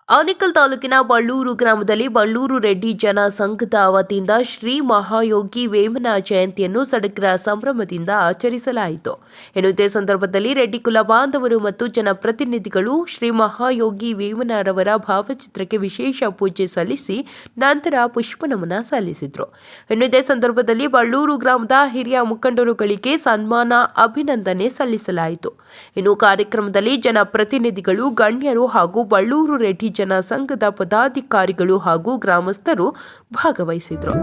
ಆನೇಕಲ್ ತಾಲೂಕಿನ ಬಳ್ಳೂರು ಗ್ರಾಮದಲ್ಲಿ ಬಳ್ಳೂರು ರೆಡ್ಡಿ ಜನ ಸಂಘದ ವತಿಯಿಂದ ಶ್ರೀ ಮಹಾಯೋಗಿ ವೇಮನ ಜಯಂತಿಯನ್ನು ಸಡಗರ ಸಂಭ್ರಮದಿಂದ ಆಚರಿಸಲಾಯಿತು. ಇದೇ ಸಂದರ್ಭದಲ್ಲಿ ರೆಡ್ಡಿ ಕುಲ ಬಾಂಧವರು ಮತ್ತು ಜನಪ್ರತಿನಿಧಿಗಳು ಶ್ರೀ ಮಹಾಯೋಗಿ ವೇಮನರವರ ಭಾವಚಿತ್ರಕ್ಕೆ ವಿಶೇಷ ಪೂಜೆ ಸಲ್ಲಿಸಿ ನಂತರ ಪುಷ್ಪನಮನ ಸಲ್ಲಿಸಿದರು. ಇದೇ ಸಂದರ್ಭದಲ್ಲಿ ಬಳ್ಳೂರು ಗ್ರಾಮದ ಹಿರಿಯ ಮುಖಂಡರುಗಳಿಗೆ ಸನ್ಮಾನ ಅಭಿನಂದನೆ ಸಲ್ಲಿಸಲಾಯಿತು. ಕಾರ್ಯಕ್ರಮದಲ್ಲಿ ಜನಪ್ರತಿನಿಧಿಗಳು, ಗಣ್ಯರು ಹಾಗೂ ಬಳ್ಳೂರು ರೆಡ್ಡಿ ಜನ ಸಂಘದ ಪದಾಧಿಕಾರಿಗಳು ಹಾಗೂ ಗ್ರಾಮಸ್ಥರು ಭಾಗವಹಿಸಿದರು.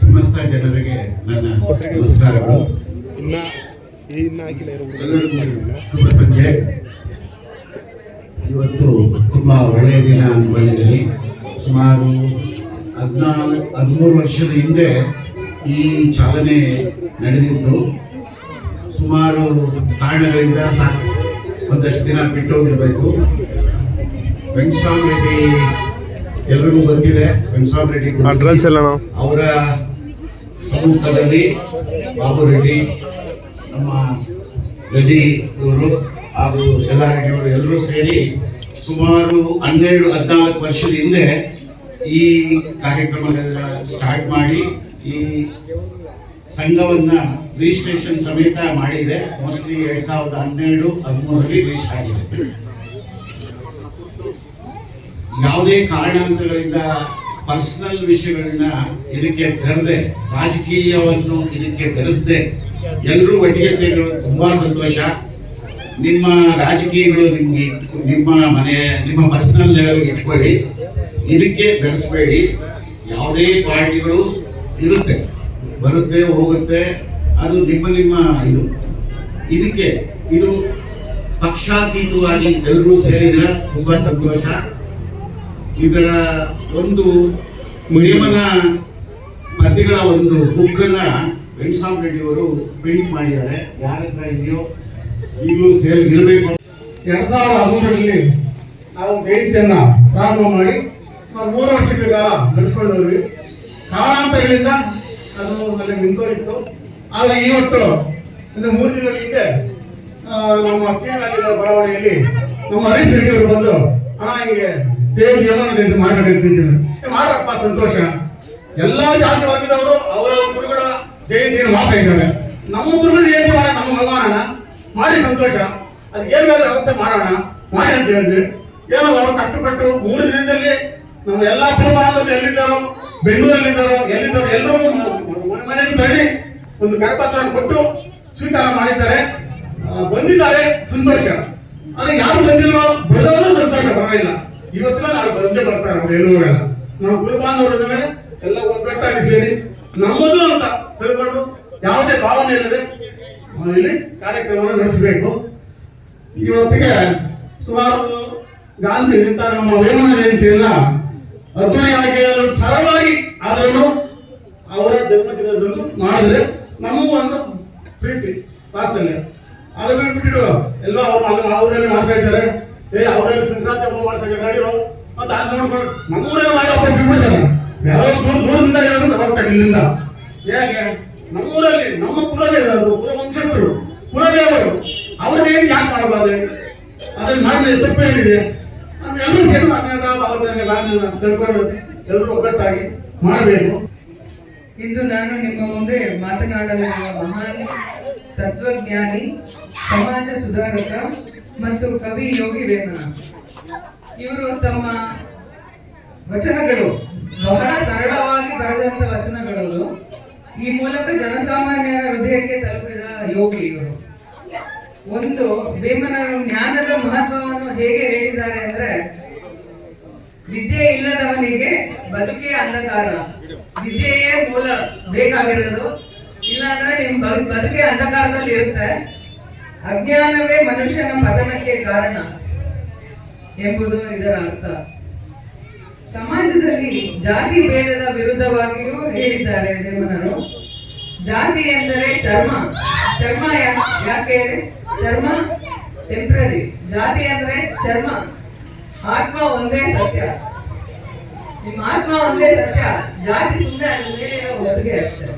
ಸಮಸ್ತ ಜನರಿಗೆ ನನ್ನ ನಮಸ್ಕಾರಗಳು. ಶುಭ ಸಂಜೆ. ಇವತ್ತು ತುಂಬಾ ಒಳ್ಳೆಯ ದಿನ ಅನ್ಕೊಂಡಿದ್ದೀನಿ. ಸುಮಾರು 13 ವರ್ಷದ ಹಿಂದೆ ಈ ಚಾಲನೆ ನಡೆದಿತ್ತು. ಸುಮಾರು ಕಾರಣಗಳಿಂದ ಒಂದಷ್ಟು ದಿನ ಬಿಟ್ಟೋಗಿರ್ಬೇಕು. ವೆಂಕಟರಾಮ ರೆಡ್ಡಿ ಎಲ್ರಿಗೂ ಗೊತ್ತಿದೆ. ವೆಂಕಟರಾಮ ರೆಡ್ಡಿ ಅವರ ಸಮ್ಮುಖದಲ್ಲಿ ಬಾಬು ರೆಡ್ಡಿ, ನಮ್ಮ ರೆಡ್ಡಿ ಇವರು ಹಾಗೂ ಎಲ್ಲಾ ರೆಡ್ಡಿ ಅವರು ಎಲ್ಲರೂ ಸೇರಿ ಸುಮಾರು 12-14 ವರ್ಷದ ಹಿಂದೆ ಈ ಕಾರ್ಯಕ್ರಮಗಳೆಲ್ಲ ಸ್ಟಾರ್ಟ್ ಮಾಡಿ ಈ ಸಂಘವನ್ನ ರಿಜಿಸ್ಟ್ರೇಷನ್ ಸಮೇತ ಮಾಡಿದೆ. ಮೋಸ್ಟ್ಲಿ 2012-13ರಲ್ಲಿ ರಿಜಿಸ್ಟರ್ ಆಗಿದೆ. ಯಾವುದೇ ಕಾರಣಾಂತರಗಳಿಂದ ಪರ್ಸನಲ್ ವಿಷಯಗಳನ್ನ ಇದಕ್ಕೆ ತರದೆ, ರಾಜಕೀಯವನ್ನು ಇದಕ್ಕೆ ಬೆರೆಸದೆ ಎಲ್ಲರೂ ಒಟ್ಟಿಗೆ ಸೇರಿರೋದು ತುಂಬಾ ಸಂತೋಷ. ನಿಮ್ಮ ರಾಜಕೀಯಗಳು ನಿಮ್ಮ ನಿಮ್ಮ ಪರ್ಸನಲ್ ಲೆವೆಲ್ ಇಟ್ಕೊಳ್ಳಿ, ಇದಕ್ಕೆ ಬೆರೆಸಬೇಡಿ. ಯಾವುದೇ ಪಾರ್ಟಿಗಳು ಇರುತ್ತೆ, ಬರುತ್ತೆ ಹೋಗುತ್ತೆ, ಅದು ನಿಮ್ಮ ಇದಕ್ಕೆ ಇದು ಪಕ್ಷಾತೀತವಾಗಿ ಎಲ್ಲರೂ ಸೇರಿದ್ರೆ ತುಂಬಾ ಸಂತೋಷ. ಇದರ ಒಂದು ವೇಮನ ಪದ್ಯಗಳ ಒಂದು ಬುಕ್ ಅನ್ನ ವೆಂಕಟರಾಮ ರೆಡ್ಡಿ ಅವರು ಪ್ರಿಂಟ್ ಮಾಡಿದ್ದಾರೆ. ಯಾರ ಹತ್ರ ಇದೆಯೋ ಈಗಲೂ ಸೇಲ್ ಇರಬೇಕು. 2013ರಲ್ಲಿ ನಾವು ಬೇಂಚನ್ನ ಪ್ರಾರಂಭ ಮಾಡಿ 3 ವರ್ಷಗಳ ಕಾಲ ನಡೆಸ್ಕೊಂಡು ಹೋದ್ವಿ. ಕಾರಣಾಂತರಗಳಿಂದ ಅದು ಅಲ್ಲಿ ನಿಂತೋಗಿತ್ತು. ಆದರೆ ಇವತ್ತು 3 ದಿನಗಳ ಹಿಂದೆ ನಮ್ಮ ಕೀಳಾಗಿರೋ ಬಡಾವಣೆಯಲ್ಲಿ ನಮ್ಮ ಹರೀಶ್ ರೆಡ್ಡಿ ಅವರು ಬಂದು ಅಣ್ಣ ಹಿಂಗೆ ದೇವ್ ಜೀವನ ಮಾತಾಡ್ತಿದ್ದೀನಿ ಮಾಡಪ್ಪ ಸಂತೋಷ. ಎಲ್ಲಾ ಜಾತಿ ವರ್ಗದವರು ಅವರ ಗುರುಗಳ ಜಯಂತಿಯನ್ನು ಮಾಡ್ತಾ ಇದ್ದಾರೆ. ನಮ್ಮ ಗುರುಗಳ ಜಯಂತಿ ಮಾಡಿ ನಮ್ಮ ಭಗವಾನ ಮಾಡಿ ಸಂತೋಷ. ಅದಕ್ಕೆ ಏನ್ ಬೇರೆ ವ್ಯವಸ್ಥೆ ಮಾಡೋಣ ಮಾಡಿ ಅಂತ ಹೇಳಿದ್ವಿ. ಏನೋ ಅವರು ಕಷ್ಟಪಟ್ಟು 3 ದಿನದಲ್ಲಿ ನಮ್ಮ ಎಲ್ಲಾ ಕುಟುಂಬ ಎಲ್ಲಿದ್ದಾರೋ, ಬೆಂಗಳೂರಲ್ಲಿದ್ದಾರೋ, ಎಲ್ಲಿದ್ದಾರೋ ಎಲ್ಲರೂ ಮನೆಗೆ ತಳ್ಳಿ ಒಂದು ಕರಪತ್ರವನ್ನು ಕೊಟ್ಟು ಸ್ವೀಕಾರ ಮಾಡಿದ್ದಾರೆ. ಬಂದಿದ್ದಾರೆ ಸಂತೋಷ. ಆದ್ರೆ ಯಾರು ಬಂದಿಲ್ವೋ ಬರೋರು ಸಂತೋಷ, ಪರವಾಗಿಲ್ಲ. ಇವತ್ತಿನ ನಾವು ಬಂದೇ ಬರ್ತಾರೆ ಅವ್ರು ಎಲ್ಲೂರೆಲ್ಲ. ನಾವು ಕುಲಬಾಂಧವರ ಮೇಲೆ ಎಲ್ಲ ಒಗ್ಗಟ್ಟಾಗಿ ಸೇರಿ ನಮ್ಮದು ಅಂತ ತಿಳ್ಕೊಂಡು ಯಾವುದೇ ಭಾವನೆ ಇಲ್ಲದೆ ಇಲ್ಲಿ ಕಾರ್ಯಕ್ರಮವನ್ನು ನಡೆಸಬೇಕು. ಇವತ್ತಿಗೆ ಸುಮಾರು ಗಾಂಧಿ ಇಂಥ ನಮ್ಮ ವೇಮನ ಜಯಂತಿಯನ್ನ ಅದ್ದೂರಿಯಾಗಿ ಸರಳವಾಗಿ ಆದ್ರೂ ಅವರ ಜನ್ಮದಿನದಂದು ಮಾಡಿದ್ರೆ ನಮಗೂ ಒಂದು ಪ್ರೀತಿ ವಾತ್ಸಲ್ಯ. ಅದು ಬಿಟ್ಬಿಟ್ಟು ಎಲ್ಲ ಅವರಲ್ಲಿ ಮಾಡ್ತಾ ಇದ್ದಾರೆ. ಅವರಲ್ಲಿ ಸಂಕ್ರಾಂತಿ ಹಬ್ಬ ಮಾಡ್ತಾ ಇದ್ದಾರೆ ಗಾಡಿರೋ ಮತ್ತೆ ಅದು ನೋಡ್ಕೊಂಡು ನಮ್ಮೂರಲ್ಲಿ ಮಾಡಿ ಹಬ್ಬ ಬಿಟ್ಬಿಡ್ತಾರೆ. ಯಾರೋ ದೂರದಿಂದ ಇರೋದು ಬರ್ತಾರೆ ಇಲ್ಲಿಂದ. ಹೇಗೆ ನಮ್ಮೂರಲ್ಲಿ ನಮ್ಮ ಕುಲದೇವರು, ಕುಲವಂಶಸ್ಥರು, ಕುಲದೇವರು ಅವ್ರಿಗೆ ಯಾಕೆ ಮಾಡಬಾರ್ದು ಹೇಳಿ? ಅದ್ರಲ್ಲಿ ಮಾಡಿದ್ರೆ ತಪ್ಪೇನಿದೆ? ಅದು ಎಲ್ಲರೂ ಸೇರಿ ತಿಳ್ಕೊಂಡು ಎಲ್ಲರೂ ಒಗ್ಗಟ್ಟಾಗಿ ಮಾಡಬೇಕು. ಇಂದು ನಾನು ನಿಮ್ಮ ಮುಂದೆ ಮಾತನಾಡಲಿರುವ ಮಹಾನ್ ತತ್ವಜ್ಞಾನಿ, ಸಮಾಜ ಸುಧಾರಕ ಮತ್ತು ಕವಿ ಯೋಗಿ ವೇಮನ. ಇವರು ತಮ್ಮ ವಚನಗಳು ಬಹಳ ಸರಳವಾಗಿ ಬರೆದಂತ ವಚನಗಳು. ಈ ಮೂಲಕ ಜನಸಾಮಾನ್ಯರ ಹೃದಯಕ್ಕೆ ತಲುಪಿದ ಯೋಗಿ ಇವರು. ಒಂದು ವೇಮನರು ಜ್ಞಾನದ ಮಹತ್ವವನ್ನು ಹೇಗೆ ಹೇಳಿದ್ದಾರೆ ಅಂದ್ರೆ, ವಿದ್ಯೆ ಇಲ್ಲದವನಿಗೆ ಬದುಕೇ ಅಂಧಕಾರ. ವಿದ್ಯೆಯೇ ಮೂಲ ಬೇಕಾಗಿರೋದು, ಇಲ್ಲಾಂದ್ರೆ ನಿಮ್ ಬದುಕೇ ಅಂಧಕಾರದಲ್ಲಿ ಇರುತ್ತೆ. ಅಜ್ಞಾನವೇ ಮನುಷ್ಯನ ಪತನಕ್ಕೆ ಕಾರಣ ಎಂಬುದು ಇದರ ಅರ್ಥ. ಸಮಾಜದಲ್ಲಿ ಜಾತಿ ಭೇದದ ವಿರುದ್ಧವಾಗಿಯೂ ಹೇಳಿದ್ದಾರೆ ವೇಮನರು. ಜಾತಿ ಎಂದರೆ ಚರ್ಮ. ಚರ್ಮ ಯಾಕೆ ಹೇಳಿ? ಚರ್ಮ ಟೆಂಪ್ರರಿ. ಜಾತಿ ಅಂದ್ರೆ ಚರ್ಮ. ಆತ್ಮ ಒಂದೇ ಸತ್ಯ. ನಿಮ್ಮ ಆತ್ಮ ಒಂದೇ ಸತ್ಯ. ಜಾತಿ ಸುಮ್ಮನೆ ಅದ್ರ ಮೇಲಿರೋ ಹೊತ್ತಿಗೆ ಅಷ್ಟೇ.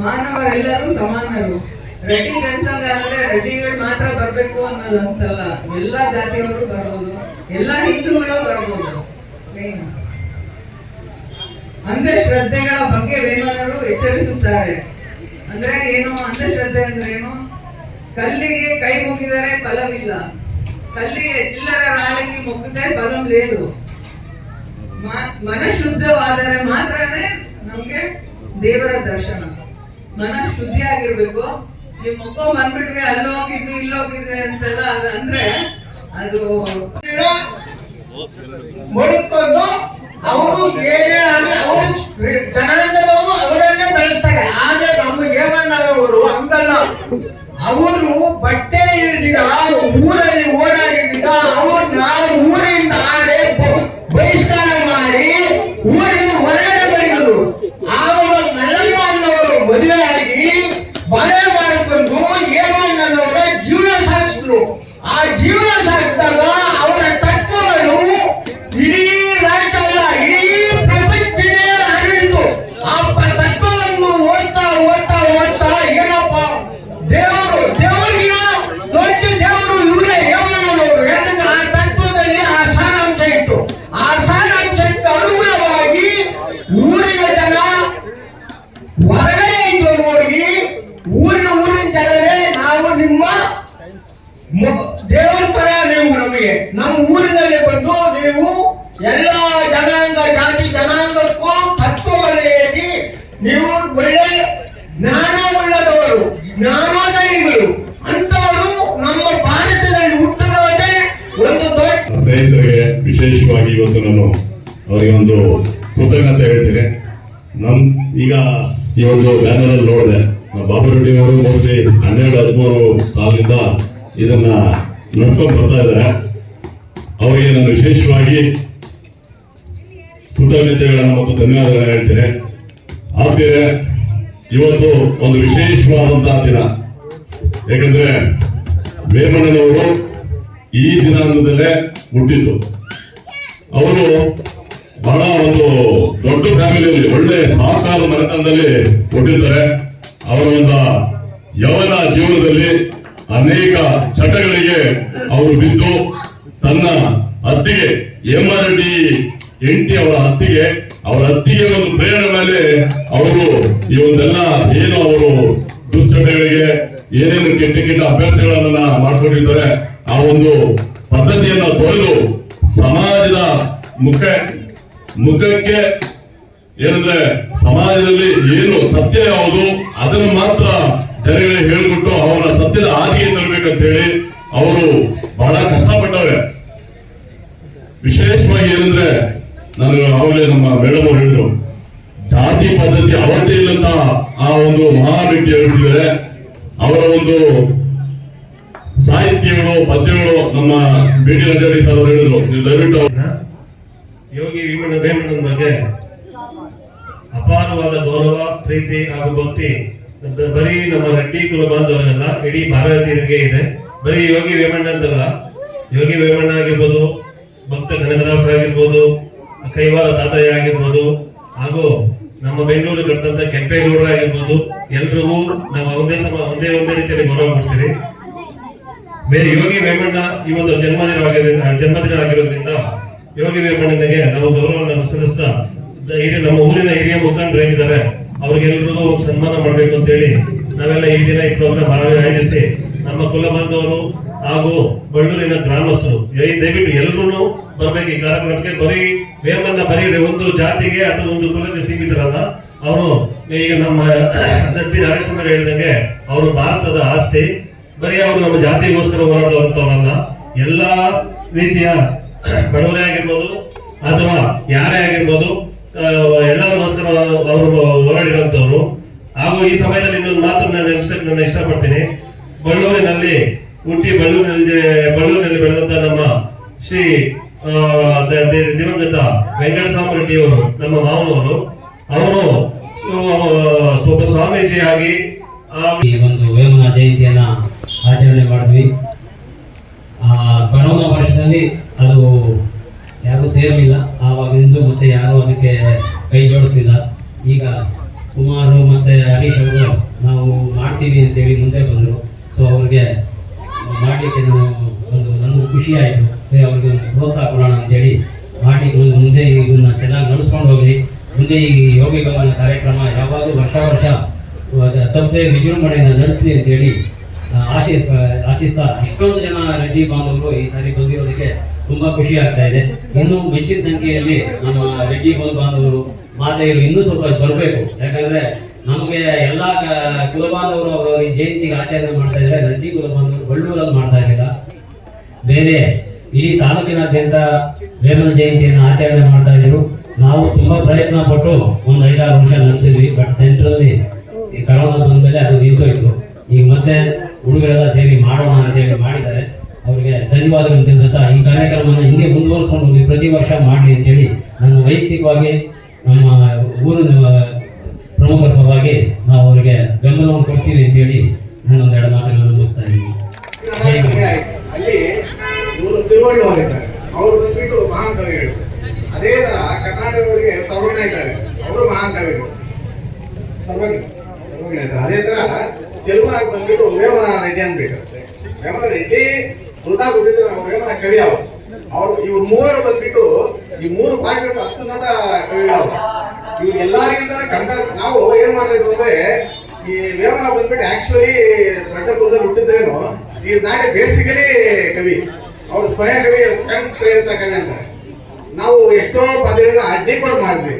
ಮಾನವರೆಲ್ಲರೂ ಸಮಾನರು. ರೆಡ್ಡಿ ಜನಸಂಘ ಅಂದ್ರೆ ರೆಡ್ಡಿಗಳು ಮಾತ್ರ ಬರ್ಬೇಕು ಅನ್ನೋದಂತಲ್ಲ, ಎಲ್ಲಾ ಜಾತಿಯವರು ಬರ್ಬೋದು, ಎಲ್ಲಾ ಹಿಂದೂಗಳು ಬರ್ಬೋದು. ಅಂಧಶ್ರದ್ಧೆಗಳ ಬಗ್ಗೆ ವೇಮನರು ಎಚ್ಚರಿಸುತ್ತಾರೆ. ಅಂದ್ರೆ ಏನು ಅಂಧಶ್ರದ್ಧೆ ಅಂದ್ರೆ ಏನು? ಕಲ್ಲಿಗೆ ಕೈ ಮುಗಿದರೆ ಫಲವಿಲ್ಲ, ಕಲ್ಲಿಗೆ ಚಿಲ್ಲರ ರಾಳಿಗೆ ಮುಗ್ಗಿದೆ ಫಲಂ ಲೇದು. ಮನಶುದ್ಧವಾದರೆ ಮಾತ್ರನೇ ನಮ್ಗೆ ದೇವರ ದರ್ಶನ. ಮನಸ್ ಶುದ್ಧಿಯಾಗಿರ್ಬೇಕು. ನೀವು ಮುಖ ಬಂದ್ಬಿಟ್ವಿ ಅಲ್ಲೋಗಿದ್ವಿ ಇಲ್ಲೋಗಿದ್ವಿ ಅಂತೆಲ್ಲ ಅಂದ್ರೆ ಅದು ಮಡಿಕೊಂಡು ಅವರು ಏನೇ ಅವರು ಜನಾಂಗದವರು ಅವರನ್ನೇ ಬೆಳೆಸ್ತಾರೆ. ಆದ್ರೆ ನಮ್ಮ ಹೇಮಣ್ಣವರು ಹಂಗಲ್ಲ. ಅವರು ಬಟ್ಟೆ ಹಿಡಿದ ಊರಲ್ಲಿ ಓಡಾಡಿದ ಅವ್ರನ್ನ ಊರಿಂದ ಬಹಿಷ್ಕಾರ ಮಾಡಿ ಊರಿನ ಹೊರಗಡೆ ಬರೆಯುವುದು. ಆವಾಗ ನಲ್ಲಮ್ಮನವರು ಮದುವೆ ಆಗಿ ಮನೆ ಮಾಡಿಕೊಂಡು ಹೇಮಣ್ಣನವರ ಜೀವನ ಸಾಗಿಸಿದ್ರು. ಆ ಜೀವನ ಸಾಗಿಸಿದಾಗ ಅವರ ತತ್ವಗಳು ಇಡೀ ರಾಜ್ಯ ಅಲ್ಲ, ಇಡೀ ಪ್ರಪಂಚನೇ ಹರಡಿತು. ಆ ತತ್ವವನ್ನು ಓದ್ತಾ ಓದ್ತಾ ಓದ್ತಾ ಏನಪ್ಪ ದೇವರಿಗೆ ದೊಡ್ಡ ದೇವರು ಇವರೇ ಹೇಮಣ್ಣನವರು. ಯಾಕಂದ್ರೆ ಆ ತತ್ವದಲ್ಲಿ ಆ ಸಾರಾಂಶ ಇತ್ತು. ಆ ಸಾರಾಂಶಕ್ಕೆ ಅನುಗುಣವಾಗಿ ಊರಿನ ಜನ ಹೊರಗಡೆ ಇದ್ದವರು ಹೋಗಿ ಊರಿನ ಜನರೇ ನಾವು ನಿಮ್ಮ ದೇವರ ತರ ನೀವು ನಮಗೆ ನಮ್ಮ ಊರಿನಲ್ಲಿ ಬಂದು ನೀವು ಎಲ್ಲ ಜನಾಂಗ ಜಾತಿ ಜನಾಂಗಕ್ಕೂ ತತ್ವಗಳಲ್ಲಿ ನೀವು ಒಳ್ಳೆ ಜ್ಞಾನವುಳ್ಳದವರು, ಜ್ಞಾನೋದಯಿಗಳು ಅಂತವರು ನಮ್ಮ ಭಾರತದಲ್ಲಿ ಹುಟ್ಟಿರೋದೇ ಒಂದು ದೊಡ್ಡ. ಸ್ನೇಹಿತರಿಗೆ ವಿಶೇಷವಾಗಿ ಇವತ್ತು ನಾನು ಅವರಿಗೆ ಒಂದು ಕೃತಜ್ಞತೆ ಹೇಳ್ತೀನಿ. ಈಗ ಈ ಒಂದು ಬ್ಯಾನರ್ ಅಲ್ಲಿ ನೋಡಿದೆ, ಬಾಬು ರೆಡ್ಡಿ ಅವರು ಮೋಸ್ಟ್ಲಿ 12-13 ಸಾಲಿಂದ ಇದನ್ನ ನಡ್ಕೊಂಡು ಬರ್ತಾ ಇದ್ದಾರೆ. ಅವರಿಗೆ ನಾನು ವಿಶೇಷವಾಗಿ ಕೃತಜ್ಞತೆಗಳನ್ನು ಮತ್ತು ಧನ್ಯವಾದಗಳನ್ನು ಹೇಳ್ತೇನೆ. ಆದ್ಮೇಲೆ ಇವತ್ತು ಒಂದು ವಿಶೇಷವಾದಂತಹ ದಿನ. ಯಾಕಂದ್ರೆ ವೇಮಣ್ಣನವರು ಈ ದಿನಾಂಕದಲ್ಲೇ ಹುಟ್ಟಿದ್ದು. ಅವರು ಬಹಳ ಒಂದು ದೊಡ್ಡ ಫ್ಯಾಮಿಲಿಯಲ್ಲಿ ಒಳ್ಳೆ ಸಹಕಾರ ಮನೆತನದಲ್ಲಿ ಹುಟ್ಟಿದ್ದಾರೆ. ಅವರ ಒಂದು ಯವನ ಜೀವನದಲ್ಲಿ ಅನೇಕ ಚಟಗಳಿಗೆ ಅವರು ಬಿದ್ದು ತನ್ನ ಅತ್ತಿಗೆ ಹೇಮಾರೆಡ್ಡಿ ಹೆಂಡತಿ ಅವರ ಅತ್ತಿಗೆ ಒಂದು ಪ್ರೇರಣೆ ಮೇಲೆ ಅವರು ಈ ಒಂದೆಲ್ಲ ಏನು ಅವರು ದುಶ್ಚಟಗಳಿಗೆ ಏನೇನು ಕೆಟ್ಟ ಅಭ್ಯಾಸಗಳನ್ನ ಮಾಡ್ಕೊಂಡಿದ್ದಾರೆ ಆ ಒಂದು ಪದ್ಧತಿಯನ್ನ ತೊರೆದು ಸಮಾಜದ ಮುಖಕ್ಕೆ ಏನಂದ್ರೆ ಸಮಾಜದಲ್ಲಿ ಏನು ಸತ್ಯ ಯಾವುದು ಅದನ್ನು ಮಾತ್ರ ಜನಗಳಿಗೆ ಹೇಳ್ಕೊಟ್ಟು ಅವರ ಸತ್ಯದ ಹಾದಿಗೆ ತರಬೇಕಂತ ಹೇಳಿ ಅವರು ಬಹಳ ಕಷ್ಟಪಟ್ಟವ್ರೆ. ವಿಶೇಷವಾಗಿ ಏನಂದ್ರೆ ನಾನು ಆವಾಗಲೇ ನಮ್ಮ ಮೇಡಮ್ ಅವರು ಹೇಳಿದ್ರು, ಜಾತಿ ಪದ್ಧತಿ ಅವತ್ತೇ ಇಲ್ಲಂತ ಆ ಒಂದು ಮಹಾನ್ ವ್ಯಕ್ತಿ ಹೇಳ್ತಿದ್ದಾರೆ. ಅವರ ಒಂದು ಸಾಹಿತ್ಯಗಳು ಪದ್ಯಗಳು ನಮ್ಮ ಬಿ.ಡಿ. ರಂಜಾಡಿ ಸರ್ ಅವರು ಹೇಳಿದ್ರು, ನೀವು ದಯವಿಟ್ಟು ಯೋಗಿ ವೇಮಣ್ಣನ ಬಗ್ಗೆ ಅಪಾರವಾದ ಗೌರವ, ಪ್ರೀತಿ ಹಾಗೂ ಭಕ್ತಿ ಬರೀ ನಮ್ಮ ರೆಡ್ಡಿ ಕುಲ ಬಾಂಧವರಿಗಲ್ಲ, ಇಡೀ ಭಾರತೀಯರಿಗೆ ಇದೆ. ಬರೀ ಯೋಗಿ ವೇಮಣ್ಣ ಅಂತಲ್ಲ, ಯೋಗಿ ವೇಮಣ್ಣ ಆಗಿರ್ಬೋದು, ಭಕ್ತ ಕನಕದಾಸ ಆಗಿರ್ಬೋದು, ಕೈವಾರ ತಾತಯ್ಯ ಆಗಿರ್ಬೋದು, ಹಾಗೂ ನಮ್ಮ ಬೆಂಗಳೂರು ಕಟ್ಟಂತ ಕೆಂಪೇಗೌಡರು ಆಗಿರ್ಬೋದು, ಎಲ್ರಿಗೂ ನಾವು ಒಂದೇ ರೀತಿಯಲ್ಲಿ ಗೌರವ ಕೊಡ್ತೀವಿ. ಬೇರೆ ಯೋಗಿ ವೇಮಣ್ಣ ಈ ಒಂದು ಜನ್ಮದಿನ ಆಗಿರೋದ್ರಿಂದ ಯೋಗಿ ವೇಮಣ್ಣನಿಗೆ ನಾವು ಗೌರವವನ್ನು ಸಲ್ಲಿಸ್ತಾ ನಮ್ಮ ಊರಿನ ಹಿರಿಯ ಮುಖಂಡರು ಏನಿದ್ದಾರೆ ಅವ್ರಿಗೆಲ್ರಿಗೂ ಒಂದು ಸನ್ಮಾನ ಮಾಡ್ಬೇಕು ಅಂತ ಹೇಳಿ ನಾವೆಲ್ಲ ಈ ದಿನ ಈ ಪ್ರೋಗ್ರಾಮ್ ಆಯೋಜಿಸಿ ನಮ್ಮ ಕುಲ ಬಾಂಧವರು ಹಾಗೂ ಬಳ್ಳೂರಿನ ಗ್ರಾಮಸ್ಥರು ದಯವಿಟ್ಟು ಎಲ್ಲರೂ ಬರ್ಬೇಕು ಈ ಕಾರ್ಯಕ್ರಮಕ್ಕೆ. ಬರೀ ವೇಮಣ್ಣ ಬರೀ ಒಂದು ಜಾತಿಗೆ ಅಥವಾ ಒಂದು ಕುಲಕ್ಕೆ ಸೀಮಿತರಲ್ಲ. ಅವರು ಈಗ ನಮ್ಮ ಜಡ್ಪಿ ನಾಗೇಶ್ವರ ಹೇಳಿದಂಗೆ ಅವರು ಭಾರತದ ಆಸ್ತಿ. ಬರೀ ಅವರು ನಮ್ಮ ಜಾತಿಗೋಸ್ಕರ ಹೋರಾಡೋರಂತವರಲ್ಲ, ಎಲ್ಲಾ ರೀತಿಯ ಬಡವರೇ ಆಗಿರ್ಬೋದು ಅಥವಾ ಯಾರೇ ಆಗಿರ್ಬೋದು, ಎಲ್ಲರಿಗೋಸ್ಕರ ಅವರು ಹೋರಾಡಿರುವಂತವ್ರು. ಹಾಗೂ ಈ ಸಮಯದಲ್ಲಿ ಇನ್ನೊಂದು ಮಾತು ನಾನು ಇಷ್ಟಪಡ್ತೀನಿ. ಬಳ್ಳೂರಿನಲ್ಲಿ ಹುಟ್ಟಿ ಬಳ್ಳೂರಿನಲ್ಲಿ ಬೆಳೆದಂತ ನಮ್ಮ ಶ್ರೀ ದಿವಂಗತ ವೆಂಕಟಸ್ವಾಮಿ ರೆಡ್ಡಿ ಅವರು, ನಮ್ಮ ಮಾವನವರು, ಅವರು ಒಬ್ಬ ಸ್ವಾಮೀಜಿಯಾಗಿ ಈ ಒಂದು ವೇಮನ ಜಯಂತಿಯನ್ನ ಆಚರಣೆ ಮಾಡಿದ್ವಿ. ಕೊರೋನಾ ವರ್ಷದಲ್ಲಿ ಅದು ಯಾರೂ ಸೇರಲಿಲ್ಲ, ಆವಾಗಿಂದು ಮತ್ತೆ ಯಾರೂ ಅದಕ್ಕೆ ಕೈ ಜೋಡಿಸಿಲ್ಲ. ಈಗ ಕುಮಾರು ಮತ್ತು ಹರೀಶ್ ಅವರು ನಾವು ಮಾಡ್ತೀವಿ ಅಂತೇಳಿ ಮುಂದೆ ಬಂದರು. ಸೊ ಅವ್ರಿಗೆ ಮಾಡಲಿಕ್ಕೆ ನನಗೂ ಖುಷಿ ಆಯಿತು. ಸರಿ, ಅವ್ರಿಗೆ ಒಂದು ಪ್ರೋತ್ಸಾಹ ಕೊಡೋಣ ಅಂತೇಳಿ ಮಾಡಲಿಕ್ಕೆ ಮುಂದೆ ಇದನ್ನು ಚೆನ್ನಾಗಿ ನಡೆಸ್ಕೊಂಡು ಹೋಗಲಿ. ಮುಂದೆ ಈ ಯೋಗಿ ವೇಮನ ಕಾರ್ಯಕ್ರಮ ಯಾವಾಗಲೂ ವರ್ಷ ತಪ್ಪದೆ ವಿಜೃಂಭಣೆಯಿಂದ ನಡೆಸಲಿ ಅಂತೇಳಿ ಆಶಿಸ್ತಾ ಇಷ್ಟೊಂದು ಜನ ರೆಡ್ಡಿ ಬಾಂಧವರು ಈ ಸಾರಿ ಬಂದಿರೋದಕ್ಕೆ ತುಂಬಾ ಖುಷಿ ಆಗ್ತಾ ಇದೆ. ಇನ್ನೂ ಹೆಚ್ಚಿನ ಸಂಖ್ಯೆಯಲ್ಲಿ ನಮ್ಮ ರೆಡ್ಡಿ ಬಾಂಧವರು ಮಾತೆಯರು ಇನ್ನೂ ಸ್ವಲ್ಪ ಬರಬೇಕು. ಯಾಕಂದ್ರೆ ನಮಗೆ ಎಲ್ಲ ಕುಲ ಬಾಂಧವರು ಅವರವರ ಈ ಜಯಂತಿಗೆ ಆಚರಣೆ ಮಾಡ್ತಾ ಇದ್ದಾರೆ. ರೆಡ್ಡಿ ಕುಲ ಬಾಂಧವರು ಬಳ್ಳೂರಲ್ಲಿ ಮಾಡ್ತಾ ಇರಲಿಲ್ಲ. ಬೇರೆ ಇಡೀ ತಾಲೂಕಿನಾದ್ಯಂತ ವೇಮನ ಜಯಂತಿಯನ್ನು ಆಚರಣೆ ಮಾಡ್ತಾ ಇದ್ರು. ನಾವು ತುಂಬಾ ಪ್ರಯತ್ನ ಪಟ್ಟು ಒಂದು 5-6 ವರ್ಷ ನಡೆಸಿದ್ವಿ. ಬಟ್ ಸೆಂಟ್ರಲ್ಲಿ ಈ ಕರೋನಾ ಬಂದ ಮೇಲೆ ಅದು ನಿಂತೋಯ್ತು. ಈಗ ಮತ್ತೆ ಹುಡುಗರೆಲ್ಲ ಸೇರಿ ಮಾಡೋಣ ಅಂತೇಳಿ ಮಾಡಿದ್ದಾರೆ. ಅವರಿಗೆ ಧನ್ಯವಾದಗಳನ್ನು ತಿಳಿಸುತ್ತಾ ಈ ಕಾರ್ಯಕ್ರಮವನ್ನು ಹಿಂಗೆ ಮುಂದುವರಿಸ್ಕೊಂಡು ಹೋಗಿ ಪ್ರತಿ ವರ್ಷ ಮಾಡಲಿ ಅಂತೇಳಿ ನಾನು ವೈಯಕ್ತಿಕವಾಗಿ ನಮ್ಮ ಊರಿನ ಪ್ರಮುಖರ ಪರವಾಗಿ ನಾವು ಅವರಿಗೆ ಬೆಂಬಲವನ್ನು ಕೊಡ್ತೀವಿ ಅಂತೇಳಿ ನಾನು ಒಂದೆರಡು ಮಾತುಗಳನ್ನು ಮುಗಿಸ್ತಾ ಇದ್ದೀನಿ. ಅಲ್ಲಿ ಇವರು ತಿರುವಳ್ಳುವರಿದ್ದಾರೆ, ಅವರು ಬಂದ್ಬಿಟ್ಟು ಮಹಾನ್ ಕವಿಗಳು. ಅದೇ ತರ ಕರ್ನಾಟಕಗಳಿಗೆ ಸರ್ವಜ್ಞ ಇದ್ದಾರೆ, ಅವರು ಮಹಾನ್ ಕವಿಗಳು, ಸರ್ವಜ್ಞ ಇದ್ದಾರೆ. ಅದೇ ತರ ತೆಲುಗುನಾಗ ಬಂದ್ಬಿಟ್ಟು ವೇಮನ ರೆಡ್ಡಿ ಅಂದ್ಬಿಟ್ಟು, ವೇಮನ ರೆಡ್ಡಿ ಹುಡುಗಾಗ ಹುಟ್ಟಿದ್ರು, ಅವ್ರು ವೇಮನ ಕವಿ ಅವರು ಇವ್ರು ಮೂವರು ಬಂದ್ಬಿಟ್ಟು ಈ 3 ಭಾಷೆಗಳು ಅತ್ಯುನ್ನತ ಕವಿಗಳು. ಇವ್ರು ಎಲ್ಲರಿಗಿಂತ ಕಂಪೇರ್ ನಾವು ಏನ್ ಮಾಡ್ಬೇಕು ಅಂದ್ರೆ, ಈ ವೇಮನ ಬಂದ್ಬಿಟ್ಟು ಆಕ್ಚುಲಿ ದೊಡ್ಡ ಕುಲದಲ್ಲಿ ಹುಟ್ಟಿದ್ರೇನು ಈಸ್ ನಾಟ್ ಎ ಬೇಸಿಕಲಿ ಕವಿ. ಅವ್ರು ಸ್ವಯಂ ಕವಿ, ಸ್ವಯಂ ಪ್ರೇರಿತ ಕವಿ ಅಂತಾರೆ. ನಾವು ಎಷ್ಟೋ ಪದ್ಯಗಳನ್ನ ಅಡ್ಡಿಕೊಂಡು ಮಾಡಿದ್ವಿ.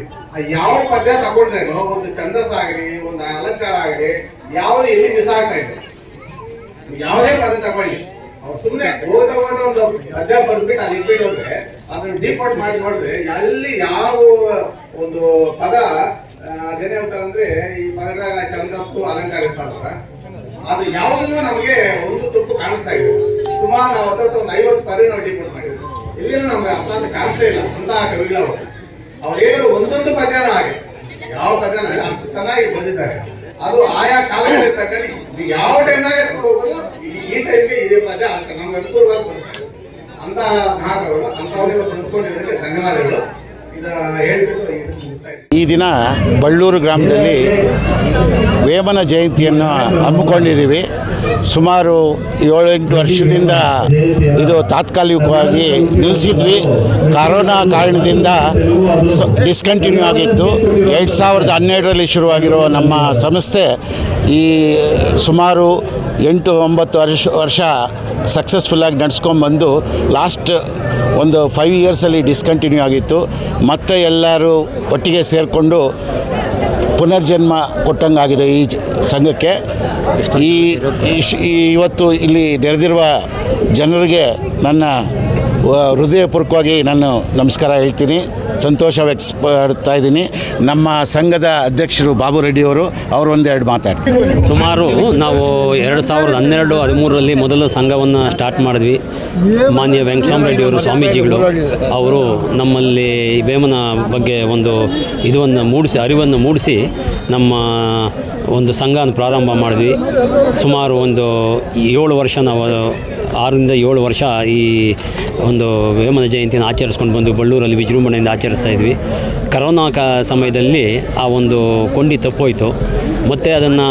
ಯಾವ ಪದ್ಯ ತಗೊಂಡ್ರೇನು ಒಂದು ಛಂದಸ್ ಆಗಲಿ, ಒಂದು ಅಲಂಕಾರ ಆಗಲಿ, ಯಾವ್ದು ಎಲ್ಲಿ ಮಿಸ್ ಆಗ್ತಾ ಇದೆ. ಯಾವುದೇ ಪದ್ಯ ತಗೊಳ್ಳಿ, ಅವ್ರು ಸುಮ್ಮನೆ ಓದ ಒಂದು ಪದ್ಯ ಬರ್ದ್ಬಿಟ್ಟು ಅಲ್ಲಿ ಇಟ್ಬಿಟ್ಟು ಹೋದ್ರೆ ಅದನ್ನ ಡಿಪೋರ್ಟ್ ಮಾಡಿ ನೋಡಿದ್ರೆ ಅಲ್ಲಿ ಯಾವ ಒಂದು ಪದ ಅದೇನ್ ಹೇಳ್ತಾರಂದ್ರೆ, ಈ ಪದಗಳ ಛಂದಸ್ಸು ಅಲಂಕಾರ ಇರ್ತಾರಲ್ಲ, ಅದು ಯಾವುದನ್ನು ನಮಗೆ ಒಂದು ತುಪ್ಪು ಕಾಣಿಸ್ತಾ ಇದೆ. ಸುಮಾರು ನಾವು ಒಂದು 50 ಪದ ನಾವು ಡಿಪೋರ್ಟ್ ಮಾಡಿದ್ವಿ. ಇಲ್ಲಿನೂ ನಮ್ಗೆ ಅಂತ ಕಾಣಿಸ್ತಾ ಇಲ್ಲ ಅಂತ ಕವಿಗಳು. ಅವ್ರು ಏನಾದ್ರು ಒಂದೊಂದು ಪದ್ಯನ ಹಾಗೆ ಯಾವ ಪದ್ಯನ ಅಷ್ಟು ಚೆನ್ನಾಗಿ ಬಂದಿದ್ದಾರೆ. ಅದು ಆಯಾ ಕಾಲದಲ್ಲಿ ತಕ್ಕಂತೆ ಯಾವ ಟೈಮ್ನಾಗ ಹೋಗೋದು ಈ ಟೈಮ್ಗೆ ಇದೇ ಪದ್ಯ ನಮ್ಗೆ ಅನುಕೂಲವಾಗಿ ಬರುತ್ತೆ ಅಂತ ಮಹಾಕವಿಗಳು. ಅಂತವ್ರಿಗೆ ತಿಳಿಸ್ಕೊಂಡಿದ್ದಕ್ಕೆ ಧನ್ಯವಾದಗಳು. ಈ ದಿನ ಬಳ್ಳೂರು ಗ್ರಾಮದಲ್ಲಿ ವೇಮನ ಜಯಂತಿಯನ್ನು ಹಮ್ಮಿಕೊಂಡಿದ್ದೀವಿ. ಸುಮಾರು 7-8 ವರ್ಷದಿಂದ ಇದು ತಾತ್ಕಾಲಿಕವಾಗಿ ನಿಲ್ಲಿಸಿದ್ವಿ. ಕರೋನಾ ಕಾರಣದಿಂದ ಡಿಸ್ಕಂಟಿನ್ಯೂ ಆಗಿತ್ತು. 2012ರಲ್ಲಿ ಶುರುವಾಗಿರೋ ನಮ್ಮ ಸಂಸ್ಥೆ ಈ ಸುಮಾರು 8-9 ವರ್ಷ ಸಕ್ಸಸ್ಫುಲ್ಲಾಗಿ ನಡೆಸ್ಕೊಂಡ್ಬಂದು ಲಾಸ್ಟ್ ಒಂದು 5 ಇಯರ್ಸಲ್ಲಿ ಡಿಸ್ಕಂಟಿನ್ಯೂ ಆಗಿತ್ತು. ಮತ್ತೆ ಎಲ್ಲರೂ ಒಟ್ಟಿಗೆ ಸೇರಿಕೊಂಡು ಪುನರ್ಜನ್ಮ ಕೊಟ್ಟಂಗಾಗಿದೆ ಈ ಸಂಘಕ್ಕೆ. ಇವತ್ತು ಇಲ್ಲಿ ನೆರೆದಿರುವ ಜನರಿಗೆ ನನ್ನ ಹೃದಯಪೂರ್ವಕವಾಗಿ ನಾನು ನಮಸ್ಕಾರ ಹೇಳ್ತೀನಿ, ಸಂತೋಷ ವ್ಯಕ್ತಪಡ್ತಾ ಇದ್ದೀನಿ. ನಮ್ಮ ಸಂಘದ ಅಧ್ಯಕ್ಷರು ಬಾಬು ರೆಡ್ಡಿಯವರು ಒಂದೆರಡು ಮಾತಾಡ್ತಾರೆ. ಸುಮಾರು ನಾವು 2012-13ರಲ್ಲಿ ಮೊದಲ ಸಂಘವನ್ನು ಸ್ಟಾರ್ಟ್ ಮಾಡಿದ್ವಿ. ಮಾನ್ಯ ವೆಂಕಟರಾಮ ರೆಡ್ಡಿಯವರು ಸ್ವಾಮೀಜಿಗಳು ಅವರು ನಮ್ಮಲ್ಲಿ ವೇಮನ ಬಗ್ಗೆ ಅರಿವನ್ನು ಮೂಡಿಸಿ ನಮ್ಮ ಒಂದು ಸಂಘನ ಪ್ರಾರಂಭ ಮಾಡಿದ್ವಿ. ಸುಮಾರು ಒಂದು 7 ವರ್ಷ ನಾವು 6-7 ವರ್ಷ ಈ ಒಂದು ವೇಮನ ಜಯಂತಿಯನ್ನು ಆಚರಿಸ್ಕೊಂಡು ಬಂದು ಬಳ್ಳೂರಲ್ಲಿ ವಿಜೃಂಭಣೆಯಿಂದ ಆಚರಿಸ್ತಾ ಇದ್ವಿ. ಕರೋನಾ ಸಮಯದಲ್ಲಿ ಆ ಒಂದು ಕೊಂಡಿ ತಪ್ಪೋಯಿತು. ಮತ್ತು ಅದನ್ನು